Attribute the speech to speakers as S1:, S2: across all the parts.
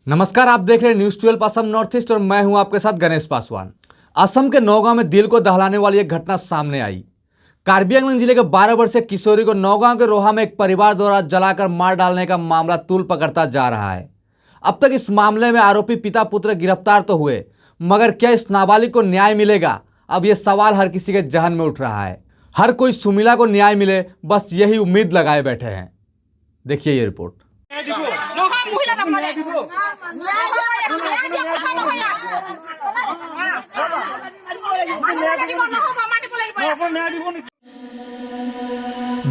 S1: नमस्कार, आप देख रहे हैं न्यूज़ 12 असम नॉर्थ ईस्ट और मैं हूं आपके साथ गणेश पासवान। असम के नौगांव में दिल को दहलाने वाली एक घटना सामने आई। कार्बी आंगलंग जिले के 12 वर्षीय किशोरी को नौगांव के रोहा में एक परिवार द्वारा जलाकर मार डालने का मामला तूल पकड़ता जा रहा है। अब तक इस मामले में आरोपी पिता पुत्र गिरफ्तार तो हुए, मगर क्या इस नाबालिग को न्याय मिलेगा? अब यह सवाल हर किसी के जहन में उठ रहा है। हर कोई सुमिला को न्याय मिले, बस यही उम्मीद लगाए बैठे हैं। देखिए ये रिपोर्ट।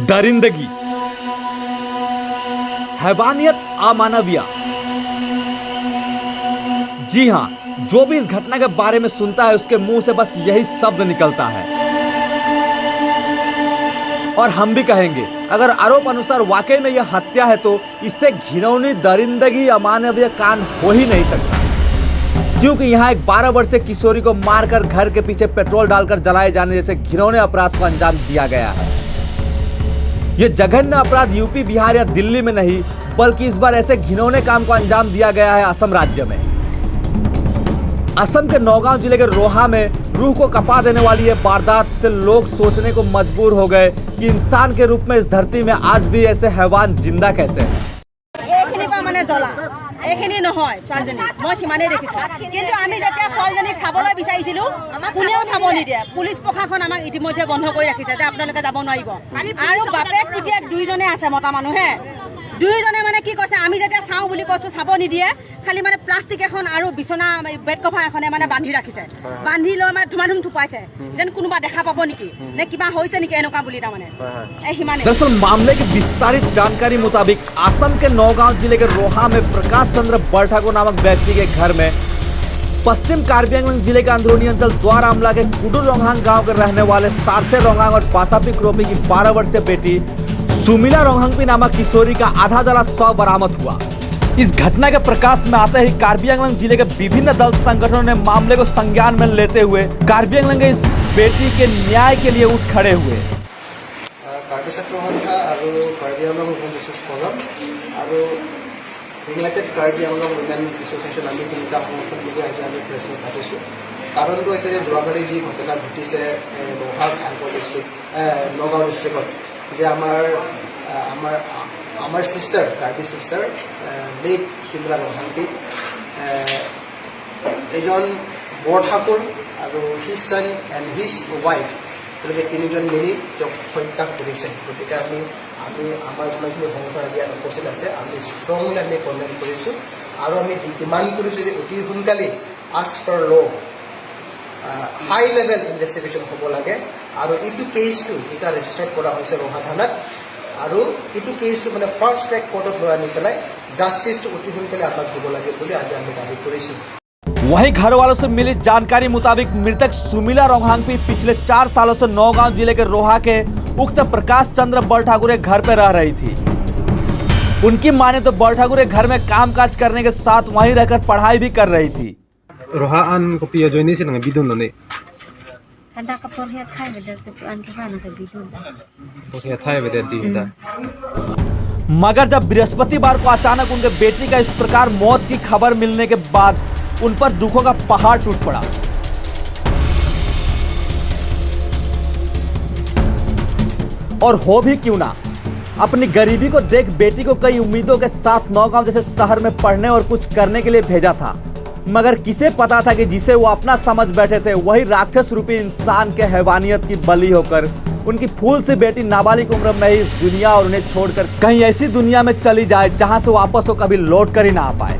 S1: दरिंदगी, हैवानियत, अमानवीय। जी हां, जो भी इस घटना के बारे में सुनता है उसके मुंह से बस यही शब्द निकलता है। और हम भी कहेंगे, अगर आरोप अनुसार वाकई में यह हत्या है तो इससे घिनौनी, दरिंदगी, अमानवीय कांड हो ही नहीं सकता। क्योंकि यहाँ एक 12 वर्षीय किशोरी को मारकर घर के पीछे पेट्रोल डालकर जलाए जाने जैसे घिनौने अपराध को अंजाम दिया गया है। यह जघन्य अपराध यूपी, बिहार या दिल्ली में नहीं, बल्कि इस बार ऐसे घिनौने काम को अंजाम दिया गया है असम राज्य में। असम के नौगांव जिले के रोहा में रूह को कपा देने वाली ये वारदात से लोग सोचने को मजबूर हो गए कि इंसान के रूप में इस धरती में आज भी ऐसे हैवान जिंदा कैसे हैं।
S2: এইখিনি নহয় ছোৱালীজনী মই সিমানেই দেখিছোঁ, কিন্তু আমি যেতিয়া ছোৱালীজনীক চাবলৈ বিচাৰিছিলোঁ কোনেও চাব নিদিয়ে। পুলিচ প্ৰশাসন আমাক ইতিমধ্যে বন্ধ কৰি ৰাখিছে যে আপোনালোকে যাব নোৱাৰিব। আৰু বাপেক পুতেক দুইজনে আছে, মতা মানুহে দুইজনে মানে কি কৈছে, আমি যেতিয়া চাওঁ বুলি কৈছোঁ চাব নিদিয়ে, খালি মানে প্লাষ্টিক এখন আৰু বিচনা বেড কভাৰ এখনে মানে বান্ধি ৰাখিছে, বান্ধি লৈ মানে ধুমাধুম থুপাইছে যেন কোনোবা দেখা পাব নেকি নে কিবা হৈছে নেকি এনেকুৱা বুলি। তাৰমানে
S1: दरअसल मामले की विस्तारित जानकारी मुताबिक असम के नौगांव जिले के रोहा में प्रकाश चंद्र बरठाकुर नामक व्यक्ति के घर में पश्चिम कार्बी आंगलंग जिले के अंदरूनी अंचल द्वार अमला के कुडुर रोंगहांग गांव के रहने वाले सार्थे रोंगहांग और पासापी क्रोपी की 12 वर्षीय बेटी सुमिला रोंगहांगपी नामक किशोरी का आधा जला शव बरामद हुआ। इस घटना के प्रकाश में आते ही कार्बी आंगलंग जिले के विभिन्न दल संगठनों ने मामले को संज्ञान में लेते हुए कार्बी आंगलंग के इस बेटी के न्याय के लिए उठ खड़े हुए।
S3: कार्बी सत्रोहंथा और कार्बी आंगलंग वुमेन रिसोर्स फोरम और यूनाइटेड कार्बी आंगलंग वुमेन एसोसिएशन आम तीनटा संगठन मिली आज आम प्रेस मीट पाती। कारण तो जो जोवाबारी जी घटना घटी से रोहा नौगांव डिस्ट्रिक्ट जे आमार sister Karbi sister late Sumila Ronghangpi एजन बरठाकुर और his son and his wife तीनजन मिली हत्या करिছে। गति आमार जिमानखिनि संगठन आज यात उपस्थित আছে, আমি स्ट्रंगली आम कन्डेम करिছোঁ और आम डिमांड करिছোঁ যে অতি সোনকালে as per law high level investigation হ'ব লাগে। और यू केसटो এটা रेजिस्टार কৰা হৈছে रोहा थानात और यू केसटो মানে फार्स्ट ट्रैक कोर्टत লৈ আনি পেলাই জাস্টিসটো অতি সোনকালে আমাক দিব লাগে বুলি आज आम दाबी करिছোঁ।
S1: वहीं घर वालों से मिली जानकारी मुताबिक मृतक सुमिला रोंगहांगपी पिछले 4 सालों से नौगांव जिले के रोहा के उक्त प्रकाश चंद्र बरठाकुर के घर पर रह रही थी। उनकी माने तो बरठाकुर के घर में कामकाज करने के साथ वहीं रहकर पढ़ाई भी कर रही थी।
S4: रोहा आन को पिया जोइनी से नंगे बिदुन लोने
S5: ada kapor hiat khai beda sepuan kita nak bidun
S4: okay थाय बेदे दीदा।
S1: मगर जब बृहस्पतिवार को अचानक उनके बेटी का इस प्रकार मौत की खबर मिलने के बाद उन पर दुखों का पहाड़ टूट पड़ा। और हो भी क्यों ना, अपनी गरीबी को देख बेटी को कई उम्मीदों के साथ नौगांव जैसे शहर में पढ़ने और कुछ करने के लिए भेजा था, मगर किसे पता था कि जिसे वो अपना समझ बैठे थे वही राक्षस रूपी इंसान के हैवानियत की बलि होकर उनकी फूल सी बेटी नाबालिग उम्र में ही इस दुनिया और उन्हें छोड़कर कहीं ऐसी दुनिया में चली जाए जहां से वापस वो कभी लौट कर ही ना आ पाए।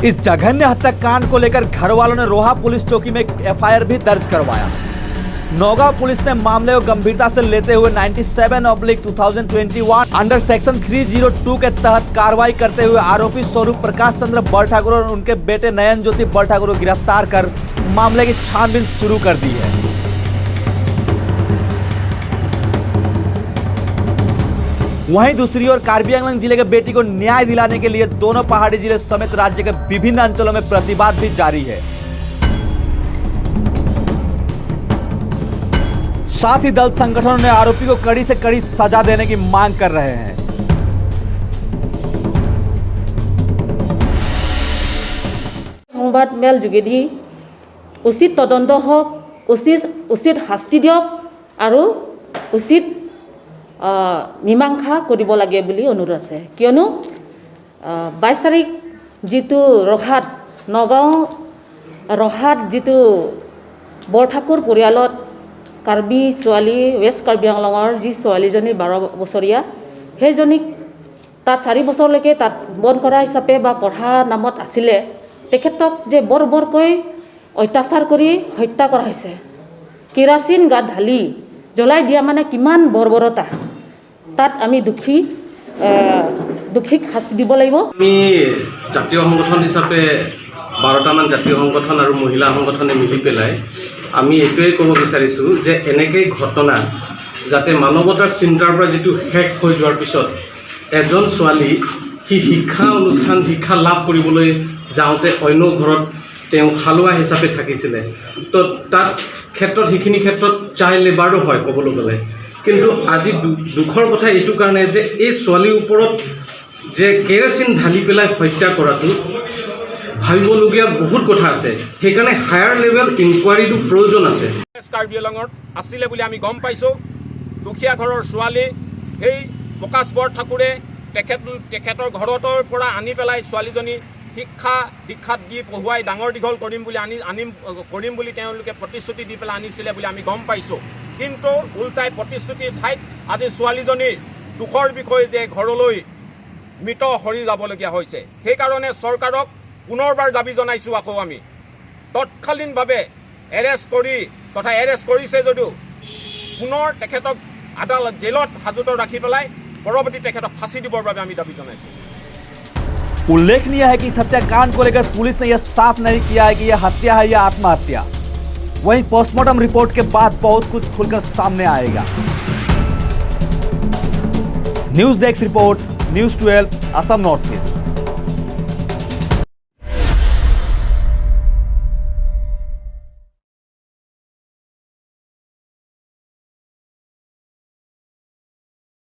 S1: इस जघन्य हत्याकांड को लेकर घर वालों ने रोहा पुलिस चौकी में एक FIR भी दर्ज करवाया। नौगांव पुलिस ने मामले को गंभीरता से लेते हुए 97/2021 अंडर सेक्शन 302 के तहत कार्रवाई करते हुए आरोपी स्वरूप प्रकाश चंद्र बरठाकुर और उनके बेटे नयन ज्योति बरठाकुर को गिरफ्तार कर मामले की छानबीन शुरू कर दी है। वहीं दूसरी ओर कार्बी आंगलंग जिले के बेटी को न्याय दिलाने के लिए दोनों पहाड़ी जिले समेत राज्य के विभिन्न अंचलों में प्रतिवाद भी जारी है। साथ ही दल संगठनों ने आरोपी को कड़ी से कड़ी सजा देने की मांग कर रहे हैं।
S6: সংবাদ মেল যোগেদি উচিত তদন্ত হওক, উচিত শাস্তি দিয়ক আৰু উচিত মীমাংসা কৰিব লাগে বুলি অনুৰোধ আছে। কিয়নো 22 তাৰিখ যিটো ৰহাত নগাঁও ৰহাত যিটো বৰঠাকুৰ পৰিয়ালত কাৰ্বি ছোৱালী ৱেষ্ট কাৰ্বি আংলঙৰ যি ছোৱালীজনী 12 বছৰীয়া সেইজনীক তাত 4 বছৰলৈকে তাত বন্ধ কৰা হিচাপে বা পঢ়া নামত আছিলে, তেখেতক যে বৰকৈ অত্যাচাৰ কৰি হত্যা কৰা হৈছে। কেৰাচিন গাত ঢালি জ্বলাই দিয়া মানে কিমান বৰ্বৰতা, তাত আমি দোষীক শাস্তি দিব লাগিব।
S7: আমি জাতীয় সংগঠন হিচাপে 12টামান জাতীয় সংগঠন আৰু মহিলা সংগঠনে মিলি পেলাই আমি এইটোৱে ক'ব বিচাৰিছোঁ যে এনেকৈ ঘটনা যাতে মানৱতাৰ চিন্তাৰ পৰা যিটো শেষ হৈ যোৱাৰ পিছত এজন ছোৱালী শিক্ষা লাভ কৰিবলৈ যাওঁতে অন্য ঘৰত তেওঁ হালোৱা হিচাপে থাকিছিলে, তো তাত ক্ষেত্ৰত সেইখিনি ক্ষেত্ৰত চাইল্ড লেবাৰো হয় ক'বলৈ গ'লে। কিন্তু আজি দুখৰ কথা এইটো কাৰণে যে এই ছোৱালীৰ ওপৰত যে কেৰাচিন ঢালি পেলাই হত্যা কৰাটো ভাবিবলগীয়া বহুত কথা আছে। সেইকাৰণে হায়াৰ লেভেল ইনকুৱাৰীটো প্ৰয়োজন আছে।
S8: কাৰ্বি আংলঙত আছিলে বুলি আমি গম পাইছোঁ। দুখীয়া ঘৰৰ ছোৱালী সেই প্ৰকাশ বৰঠাকুৰে তেখেতৰ ঘৰতৰ পৰা আনি পেলাই ছোৱালীজনী দীক্ষাত দি পঢ়ুৱাই ডাঙৰ দীঘল কৰিম বুলি তেওঁলোকে প্ৰতিশ্ৰুতি দি পেলাই আনিছিলে বুলি আমি গম পাইছোঁ। কিন্তু উল্টাই প্ৰতিশ্ৰুতিৰ ঠাইত আজি ছোৱালীজনীৰ দুখৰ বিষয় যে ঘৰলৈ মৃত সৰি যাবলগীয়া হৈছে। সেইকাৰণে চৰকাৰক পুনৰবাৰ দাবী জনাইছোঁ। আকৌ আমি তৎকালীনভাৱে এৰেষ্ট কৰিছে যদিও পুনৰ তেখেতক আদালত জেলত হাজতত ৰাখি পেলাই परवर्ती फांसी दिबर बारे आमी दाबी जनाइछुं।
S1: उल्लेखनीय है कि इस हत्याकांड को लेकर पुलिस ने यह साफ नहीं किया है कि यह हत्या है या आत्महत्या। वहीं पोस्टमार्टम रिपोर्ट के बाद बहुत कुछ खुलकर सामने आएगा। News desk report, news 12, Assam north east.